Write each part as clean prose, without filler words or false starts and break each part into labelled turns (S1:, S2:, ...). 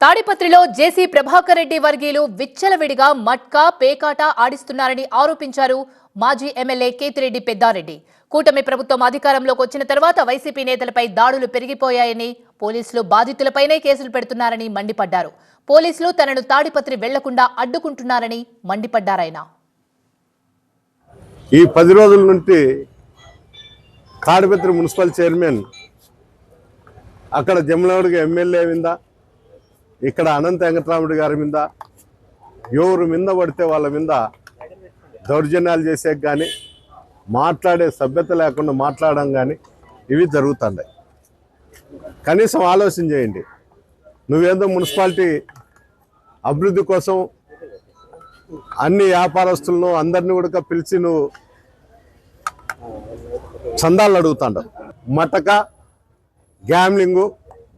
S1: తాడిపత్రిలో జేసీ ప్రభాకర్ రెడ్డి వర్గీయులు విచ్చలవిడిగా మట్కా పేకాట ఆడిస్తున్నారని ఆరోపించారు మాజీ ఎమ్మెల్యే కేతిరెడ్డి పెద్దారెడ్డి. కూటమి ప్రభుత్వం అధికారంలోకి వచ్చిన తర్వాత వైసీపీ నేతలపై దాడులు పెరిగిపోయాయని, పోలీసులు బాధితులపైనే కేసులు పెడుతున్నారని మండిపడ్డారు. పోలీసులు తనను తాడిపత్రి వెళ్లకుండా అడ్డుకుంటున్నారని మండిపడ్డారాయన.
S2: ఈ 10 రోజుల నుండి తాడిపత్రి మున్సిపల్ చైర్మన్ అక్కడ జమలమడుగు ఎమ్మెల్యే మీద, ఇక్కడ అనంత వెంకటరాముడి గారి మీద, ఎవరు మీద పడితే వాళ్ళ మీద దౌర్జన్యాలు చేసే కానీ, మాట్లాడే సభ్యత లేకుండా మాట్లాడడం కానీ ఇవి జరుగుతున్నాయి. కనీసం ఆలోచన చేయండి. నువ్వేందో మున్సిపాలిటీ అభివృద్ధి కోసం అన్ని వ్యాపారస్తులను అందరినీ కూడా పిలిచి నువ్వు చందాలు అడుగుతాడు. మటక, గ్యామ్లింగు,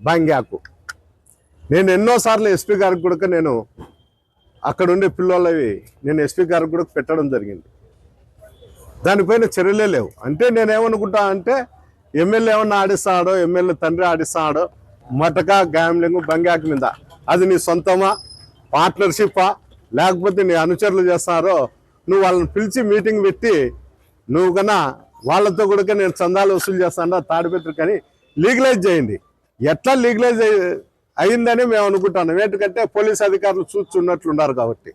S2: బంగ్యాకు. నేను ఎన్నోసార్లు ఎస్పీ గారికి కూడా నేను అక్కడుండే పిల్లలవి నేను ఎస్పీ గారికి కూడా పెట్టడం జరిగింది. దానిపైన చర్యలే లేవు. అంటే నేనేమనుకుంటా అంటే ఎమ్మెల్యే ఏమన్నా ఆడిస్తాడో, ఎమ్మెల్యే తండ్రి ఆడిస్తాడో మటక, గ్యామ్లింగు, బంగ్యాకు మీద. అది నీ సొంతమా, పార్ట్నర్షిప్పా, లేకపోతే నీ అనుచరులు చేస్తారో నువ్వు వాళ్ళని పిలిచి మీటింగ్ పెట్టి నువ్వు కన్నా వాళ్ళతో కూడా నేను చందాలు వసూలు చేస్తాను తాడిపత్రి కానీ లీగలైజ్ చేయండి. ఎట్లా లీగలైజ్ అయిందని మేము అనుకుంటాను. ఎందుకంటే పోలీస్ అధికారులు చూస్తున్నట్లున్నారు కాబట్టి.